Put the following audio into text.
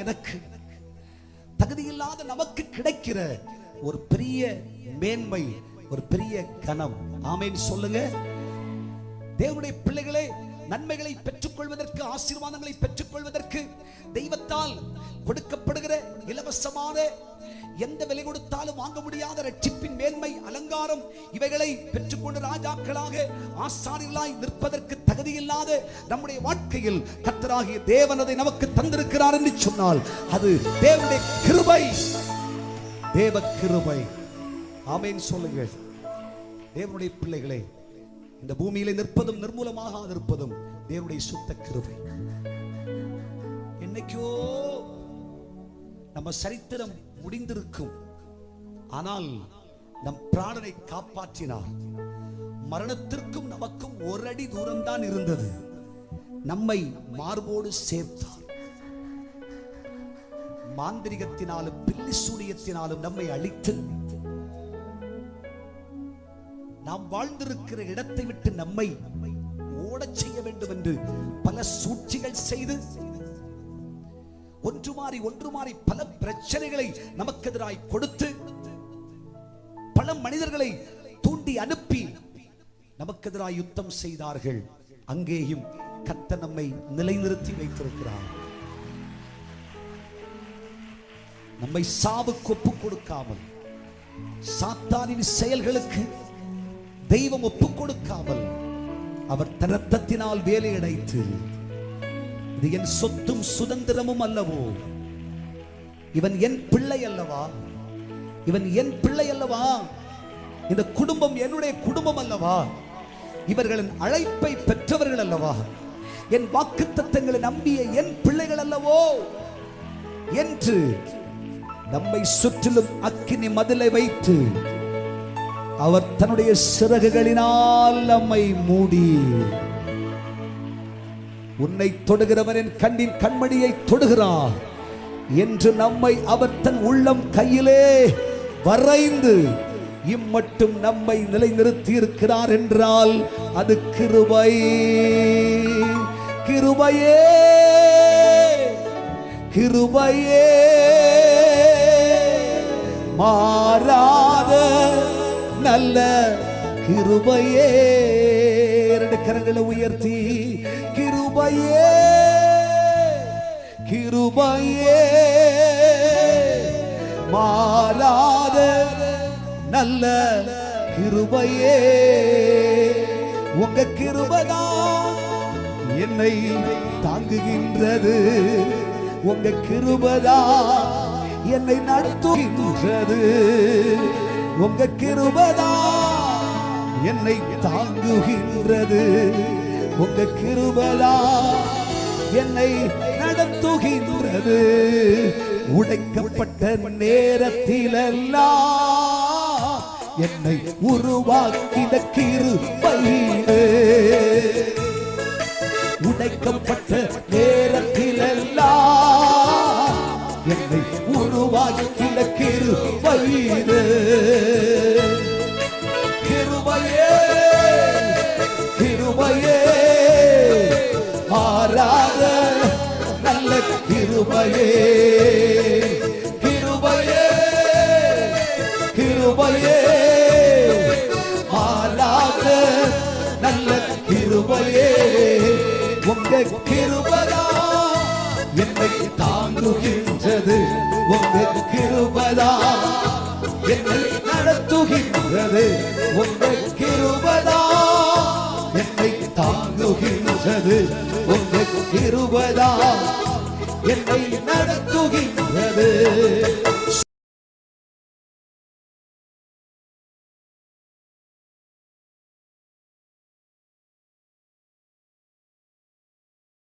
எனக்கு, தகுதியில்லாத நமக்கு கிடைக்கிற ஒரு பெரிய மேன்மை, ஒரு பெரிய கனம். ஆமென் சொல்லுங்க. தேவனுடைய பிள்ளைகளே, நன்மைகளை பெற்றுக்கொள்வதற்கு, ஆசீர்வாதங்களை பெற்றுக்கொள்வதற்கு தெய்வத்தால் கொடுக்கப்படுகிற இலவசமான, எந்த விலை கொடுத்தாலும் வாங்க முடியாத ரட்சிப்பின் மேன்மை, அலங்காரம், இவைகளை பெற்றுக்கொண்டு ராஜாக்களாக ஆசாரியர்களாய் நிற்பதற்கு தகுதியில்லாத நம்முடைய வாழ்க்கையில் கர்த்தராகிய தேவன் அதை நமக்கு தந்திருக்கிறார் என்று சொன்னால் அது தேவனுடைய கிருபை, தேவ கிருபை. ஆமென் சொல்லுங்கள். தேவனுடைய பிள்ளைகளே, இந்த பூமியிலே நிற்பதும் நிர்மூலமாக இருப்பதும் தேவனுடைய சுத்த கிருபை. என்னைக்கோ நம்ம சரித்திரம் முடிந்திருக்கும், ஆனால் நம் பிராணனை காப்பாற்றினார். மரணத்திற்கும் நமக்கும் ஒரு அடி தூரம் தான் இருந்தது. நம்மை மார்போடு சேர்த்தார். மாந்திரிகத்தினாலும் பில்லி சூனியத்தினாலும் நம்மை அழித்து, நாம் வாழ்ந்திருக்கிற இடத்தை விட்டு நம்மை ஓடச் செய்ய வேண்டும் என்று பல சூழ்ச்சிகள் செய்து, ஒன்று மாறி பல பிரச்சனைகளை நமக்கு எதிராய் கொடுத்து, பல மனிதர்களை தூண்டி அனுப்பி நமக்கு எதிராய் யுத்தம் செய்தார்கள். அங்கேயும் கர்த்தர் நம்மை நிலைநிறுத்தி வைத்திருக்கிறார். நம்மை சாவுக்கு ஒப்புக் கொடுக்காமல், சாத்தானின் செயல்களுக்கு தெய்வம் ஒப்புக் கொடுக்காமல், அவர் தன் இரத்தத்தினால் வேலை அடைத்து, இது என் சொத்தும் சுதந்திரமும் அல்லவோ, இவன் என் பிள்ளை அல்லவா, இவன் என் பிள்ளை அல்லவா, இந்த குடும்பம் என்னுடைய குடும்பம் அல்லவா, இவர்களின் அழைப்பை பெற்றவர்கள் அல்லவா, என் வாக்குத்தத்தங்களை நம்பிய என் பிள்ளைகள் அல்லவோ என்று நம்மை சுற்றிலும் அக்கினி மதிலை வைத்து அவர் தன்னுடைய சிறகுகளினால் நம்மை மூடி, உன்னை தொடுகிறவன் என் கண்ணின் கண்மணியை தொடுகிறார் என்று நம்மை அவர் தன் உள்ளம் கையிலே வரைந்து இம்மட்டும் நம்மை நிலைநிறுத்தி இருக்கிறார் என்றால் அது கிருபை. கிருபையே, கிருபையே, மாறாத நல்ல கிருபையே. இரண்டு கரங்களை உயர்த்தி, கிருபையே, கிருபையே, மாறாத நல்ல கிருபையே. உங்க கிருபைதான் என்னை தாங்குகின்றது, உங்க கிருபைதான் என்னை நடத்துகின்றது, உங்க கிருபைதான் என்னை தாங்குகின்றது, உங்க கிருபைதான் என்னை நடத்துகின்றது. உடைக்கப்பட்ட நேரத்திலெல்லாம் என்னை உருவாக்கின கிருபையே. உடைக்கப்பட்ட நேரத்திலெல்லாம் என்னை உருவாக்கின கிருபையே. கிருபையே, கிருபையே, மாறாத நல்ல கிருபையே. கிருபையே, கிருபையே, மாறாத நல்ல கிருபையே. உங்க கிருபைதான் என்னை தாங்குகின்றது, உங்க கிருபைதான் என்னை நடத்துகின்றது, உங்க கிருபைதான் என்னை தாங்குகின்றது, உங்க கிருபைதான் என்னை நடத்துகின்றது.